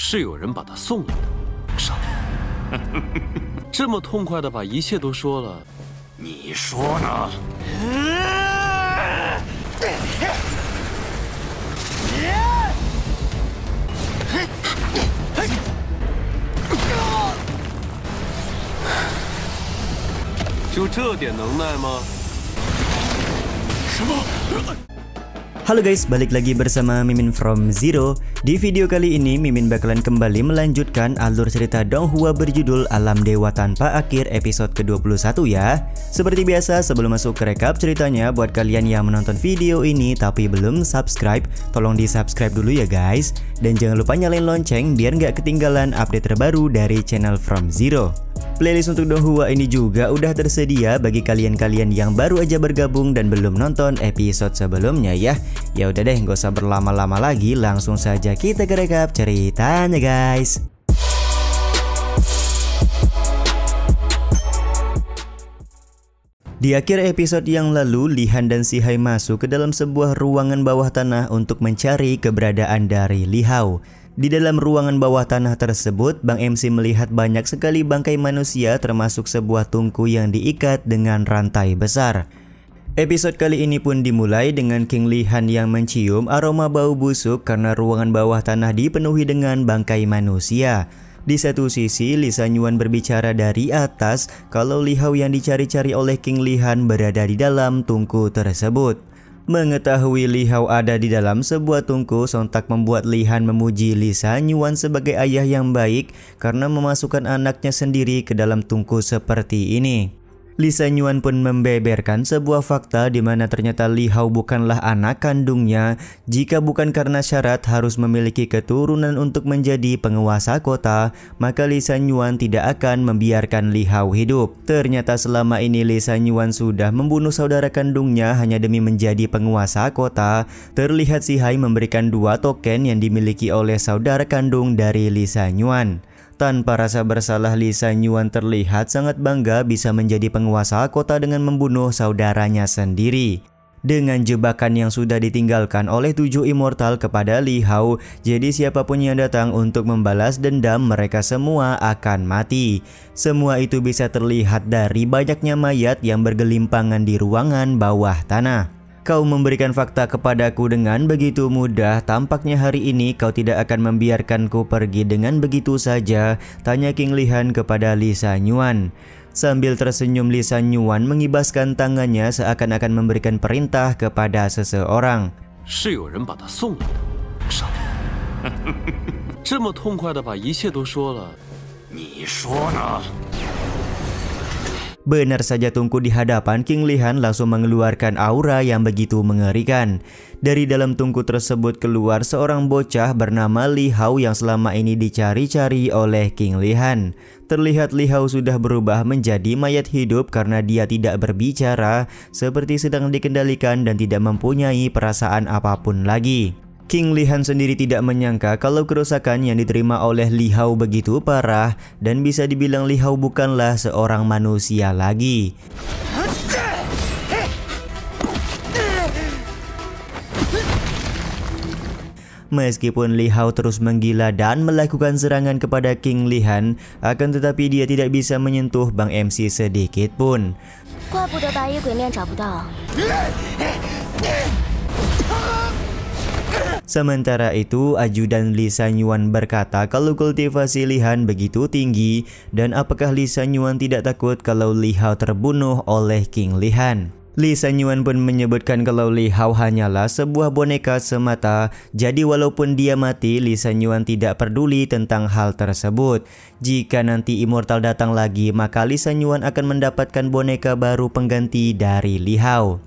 是有人把他送来的。上来，这么痛快的把一切都说了，你说呢？就这点能耐吗？什么？ Halo guys, balik lagi bersama Mimin from Zero. Di video kali ini Mimin bakalan kembali melanjutkan alur cerita Donghua berjudul Alam Dewa Tanpa Akhir episode ke-21 ya. Seperti biasa, sebelum masuk ke rekap ceritanya, buat kalian yang menonton video ini tapi belum subscribe, tolong di subscribe dulu ya guys. Dan jangan lupa nyalain lonceng biar nggak ketinggalan update terbaru dari channel From Zero. Playlist untuk Donghua ini juga udah tersedia bagi kalian-kalian yang baru aja bergabung dan belum nonton episode sebelumnya ya. Ya udah deh, nggak usah berlama-lama lagi, langsung saja kita ke rekap ceritanya guys. Di akhir episode yang lalu, Li Han dan Si Hai masuk ke dalam sebuah ruangan bawah tanah untuk mencari keberadaan dari Li Hao. Di dalam ruangan bawah tanah tersebut, Bang MC melihat banyak sekali bangkai manusia termasuk sebuah tungku yang diikat dengan rantai besar. Episode kali ini pun dimulai dengan King Li Han yang mencium aroma bau busuk karena ruangan bawah tanah dipenuhi dengan bangkai manusia. Di satu sisi, Li Sanyuan berbicara dari atas kalau Li Hao yang dicari-cari oleh King Li Han berada di dalam tungku tersebut. Mengetahui Li Hao ada di dalam sebuah tungku sontak membuat Li Han memuji Li Sanyuan sebagai ayah yang baik karena memasukkan anaknya sendiri ke dalam tungku seperti ini. Li Sanyuan pun membeberkan sebuah fakta di mana ternyata Li Hao bukanlah anak kandungnya jika bukan karena syarat harus memiliki keturunan untuk menjadi penguasa kota, maka Li Sanyuan tidak akan membiarkan Li Hao hidup. Ternyata selama ini Li Sanyuan sudah membunuh saudara kandungnya hanya demi menjadi penguasa kota. Terlihat Si Hai memberikan 2 token yang dimiliki oleh saudara kandung dari Li Sanyuan. Tanpa rasa bersalah, Li Sanyuan terlihat sangat bangga bisa menjadi penguasa kota dengan membunuh saudaranya sendiri. Dengan jebakan yang sudah ditinggalkan oleh 7 immortal kepada Li Hao, jadi siapapun yang datang untuk membalas dendam mereka semua akan mati. Semua itu bisa terlihat dari banyaknya mayat yang bergelimpangan di ruangan bawah tanah. Kau memberikan fakta kepadaku dengan begitu mudah, tampaknya hari ini kau tidak akan membiarkanku pergi dengan begitu saja, tanya King Li Han kepada Li Sanyuan. Sambil tersenyum, Li Sanyuan mengibaskan tangannya seakan-akan memberikan perintah kepada seseorang. 是有人把他送来的。上来，这么痛快的把一切都说了，你说呢？ Benar saja tungku di hadapan King Li Han langsung mengeluarkan aura yang begitu mengerikan. Dari dalam tungku tersebut keluar seorang bocah bernama Li Hao yang selama ini dicari-cari oleh King Li Han. Terlihat Li Hao sudah berubah menjadi mayat hidup karena dia tidak berbicara, seperti sedang dikendalikan dan tidak mempunyai perasaan apapun lagi. King Li Han sendiri tidak menyangka kalau kerusakan yang diterima oleh Li Hao begitu parah dan bisa dibilang Li Hao bukanlah seorang manusia lagi. Meskipun Li Hao terus menggila dan melakukan serangan kepada King Li Han, akan tetapi dia tidak bisa menyentuh Bang MC sedikit pun. Sementara itu, ajudan Li Sanyuan berkata kalau kultivasi Li Han begitu tinggi dan apakah Li Sanyuan tidak takut kalau Li Hao terbunuh oleh King Li Han. Li Sanyuan pun menyebutkan kalau Li Hao hanyalah sebuah boneka semata, jadi walaupun dia mati, Li Sanyuan tidak peduli tentang hal tersebut. Jika nanti immortal datang lagi, maka Li Sanyuan akan mendapatkan boneka baru pengganti dari Li Hao.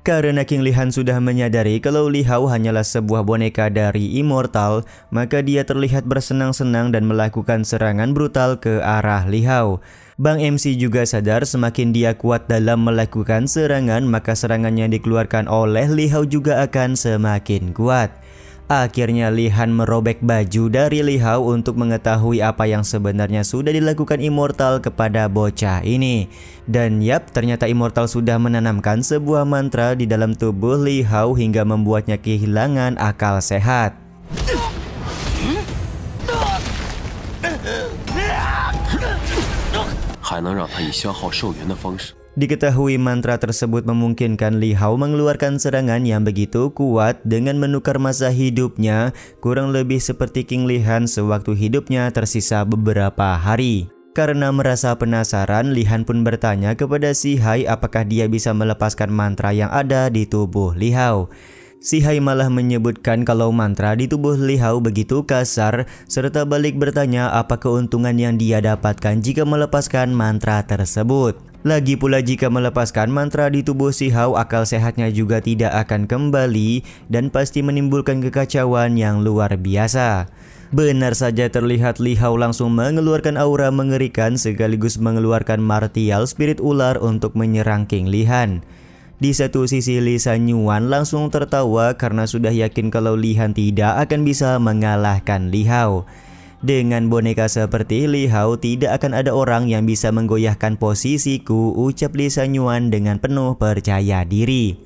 Karena King Li Han sudah menyadari kalau Li Hao hanyalah sebuah boneka dari immortal, maka dia terlihat bersenang-senang dan melakukan serangan brutal ke arah Li Hao. Bang MC juga sadar semakin dia kuat dalam melakukan serangan, maka serangan yang dikeluarkan oleh Li Hao juga akan semakin kuat. Akhirnya Li Han merobek baju dari Li Hao untuk mengetahui apa yang sebenarnya sudah dilakukan Immortal kepada bocah ini. Dan yap, ternyata Immortal sudah menanamkan sebuah mantra di dalam tubuh Li Hao hingga membuatnya kehilangan akal sehat. Diketahui mantra tersebut memungkinkan Li Hao mengeluarkan serangan yang begitu kuat dengan menukar masa hidupnya, kurang lebih seperti King Li Han sewaktu hidupnya tersisa beberapa hari. Karena merasa penasaran, Li Han pun bertanya kepada Si Hai apakah dia bisa melepaskan mantra yang ada di tubuh Li Hao. Si Hai malah menyebutkan kalau mantra di tubuh Li Hao begitu kasar, serta balik bertanya apa keuntungan yang dia dapatkan jika melepaskan mantra tersebut. Lagi pula jika melepaskan mantra di tubuh Si Hao, akal sehatnya juga tidak akan kembali dan pasti menimbulkan kekacauan yang luar biasa. Benar saja, terlihat Li Hao langsung mengeluarkan aura mengerikan sekaligus mengeluarkan martial spirit ular untuk menyerang King Li Han. Di satu sisi Li Sanyuan langsung tertawa karena sudah yakin kalau Li Han tidak akan bisa mengalahkan Li Hao. Dengan boneka seperti Li Hao tidak akan ada orang yang bisa menggoyahkan posisiku, ucap Li Sanyuan dengan penuh percaya diri.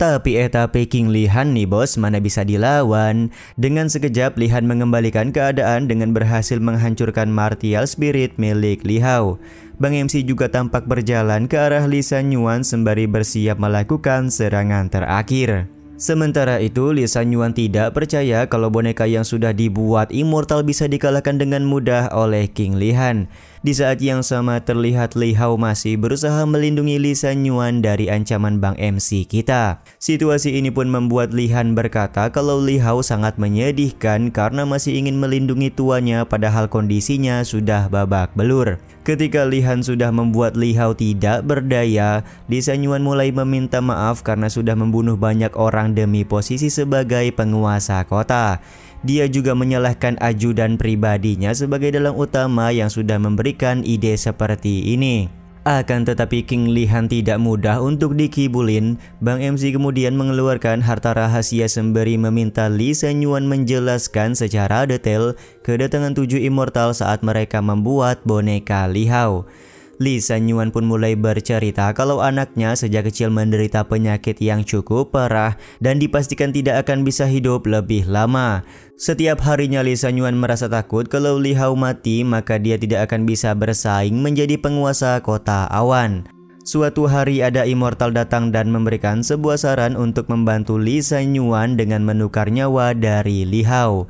Tapi King Li Han nih bos, mana bisa dilawan. Dengan sekejap Li Han mengembalikan keadaan dengan berhasil menghancurkan martial spirit milik Li Hao. Bang MC juga tampak berjalan ke arah Li Sanyuan sembari bersiap melakukan serangan terakhir. Sementara itu Li Sanyuan tidak percaya kalau boneka yang sudah dibuat Immortal bisa dikalahkan dengan mudah oleh King Li Han. Di saat yang sama terlihat Li Hao masih berusaha melindungi Li Sanyuan dari ancaman Bang MC kita. Situasi ini pun membuat Li Han berkata kalau Li Hao sangat menyedihkan karena masih ingin melindungi tuannya padahal kondisinya sudah babak belur. Ketika Li Han sudah membuat Li Hao tidak berdaya, Li Sanyuan mulai meminta maaf karena sudah membunuh banyak orang demi posisi sebagai penguasa kota. Dia juga menyalahkan ajudan pribadinya sebagai dalang utama yang sudah memberikan ide seperti ini. Akan tetapi King Li Han tidak mudah untuk dikibulin. Bang MC kemudian mengeluarkan harta rahasia sembari meminta Li Sanyuan menjelaskan secara detail kedatangan 7 Immortal saat mereka membuat boneka Li Hao. Li Sanyuan pun mulai bercerita kalau anaknya sejak kecil menderita penyakit yang cukup parah dan dipastikan tidak akan bisa hidup lebih lama. Setiap harinya Li Sanyuan merasa takut kalau Li Hao mati maka dia tidak akan bisa bersaing menjadi penguasa kota awan. Suatu hari ada Immortal datang dan memberikan sebuah saran untuk membantu Li Sanyuan dengan menukar nyawa dari Li Hao.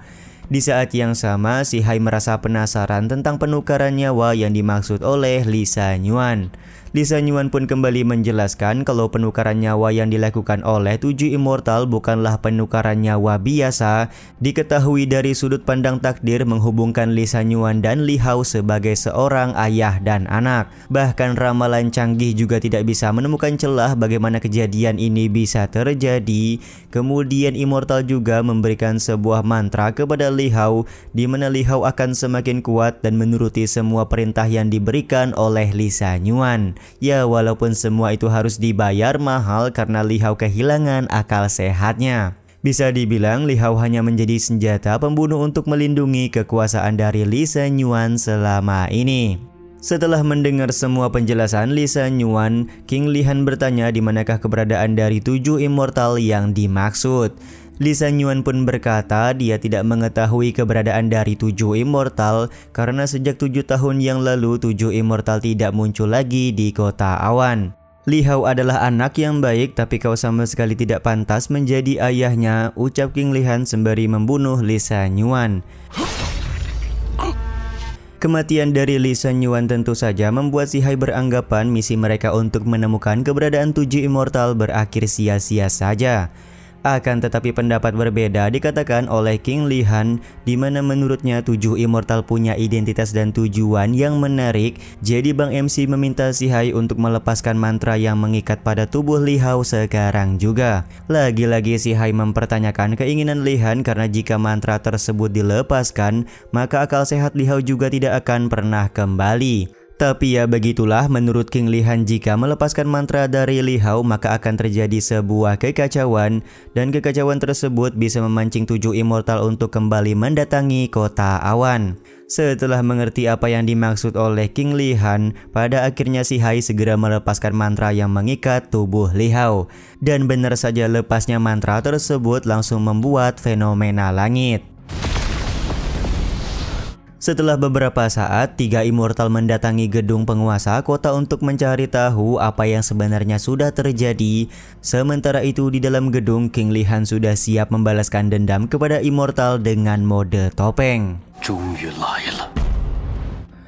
Di saat yang sama, Si Hai merasa penasaran tentang penukaran nyawa yang dimaksud oleh Li Sanyuan. Li Sanyuan pun kembali menjelaskan kalau penukaran nyawa yang dilakukan oleh 7 Immortal bukanlah penukaran nyawa biasa. Diketahui dari sudut pandang takdir menghubungkan Li Sanyuan dan Li Hao sebagai seorang ayah dan anak. Bahkan ramalan canggih juga tidak bisa menemukan celah bagaimana kejadian ini bisa terjadi. Kemudian Immortal juga memberikan sebuah mantra kepada Li Hao, di mana Li Hao akan semakin kuat dan menuruti semua perintah yang diberikan oleh Li Sanyuan. Ya, walaupun semua itu harus dibayar mahal karena Li Hao kehilangan akal sehatnya. Bisa dibilang Li Hao hanya menjadi senjata pembunuh untuk melindungi kekuasaan dari Li Sanyuan selama ini. Setelah mendengar semua penjelasan Li Sanyuan, King Li Han bertanya di manakah keberadaan dari 7 Immortal yang dimaksud. Li Sanyuan pun berkata dia tidak mengetahui keberadaan dari 7 Immortal karena sejak 7 tahun yang lalu 7 Immortal tidak muncul lagi di kota awan. Li Hao adalah anak yang baik tapi kau sama sekali tidak pantas menjadi ayahnya, ucap King Li Han sembari membunuh Li Sanyuan. Kematian dari Li Sanyuan tentu saja membuat Si Hai beranggapan misi mereka untuk menemukan keberadaan 7 Immortal berakhir sia-sia saja. Akan tetapi pendapat berbeda dikatakan oleh King Li Han, di mana menurutnya 7 immortal punya identitas dan tujuan yang menarik. Jadi Bang MC meminta Si Hai untuk melepaskan mantra yang mengikat pada tubuh Li Hao sekarang juga. Lagi-lagi Si Hai mempertanyakan keinginan Li Han karena jika mantra tersebut dilepaskan, maka akal sehat Li Hao juga tidak akan pernah kembali. Tapi ya begitulah, menurut King Li Han, jika melepaskan mantra dari Li Hao maka akan terjadi sebuah kekacauan, dan kekacauan tersebut bisa memancing 7 immortal untuk kembali mendatangi kota awan. Setelah mengerti apa yang dimaksud oleh King Li Han, pada akhirnya Si Hai segera melepaskan mantra yang mengikat tubuh Li Hao. Dan benar saja, lepasnya mantra tersebut langsung membuat fenomena langit. Setelah beberapa saat, 3 immortal mendatangi gedung penguasa kota untuk mencari tahu apa yang sebenarnya sudah terjadi. Sementara itu di dalam gedung, King Li Han sudah siap membalaskan dendam kepada immortal dengan mode topeng.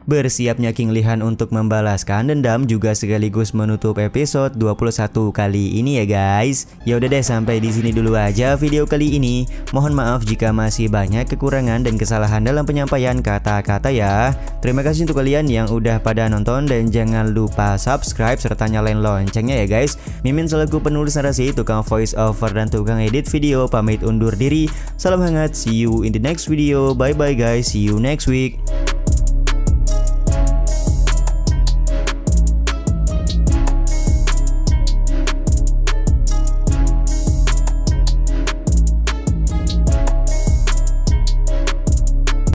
Bersiapnya King Li Han untuk membalaskan dendam juga sekaligus menutup episode 21 kali ini ya guys. Ya udah deh, sampai di sini dulu aja video kali ini. Mohon maaf jika masih banyak kekurangan dan kesalahan dalam penyampaian kata-kata ya. Terima kasih untuk kalian yang udah pada nonton, dan jangan lupa subscribe serta nyalain loncengnya ya guys. Mimin selaku penulis narasi, tukang voice over dan tukang edit video pamit undur diri. Salam hangat, see you in the next video. Bye bye guys, see you next week.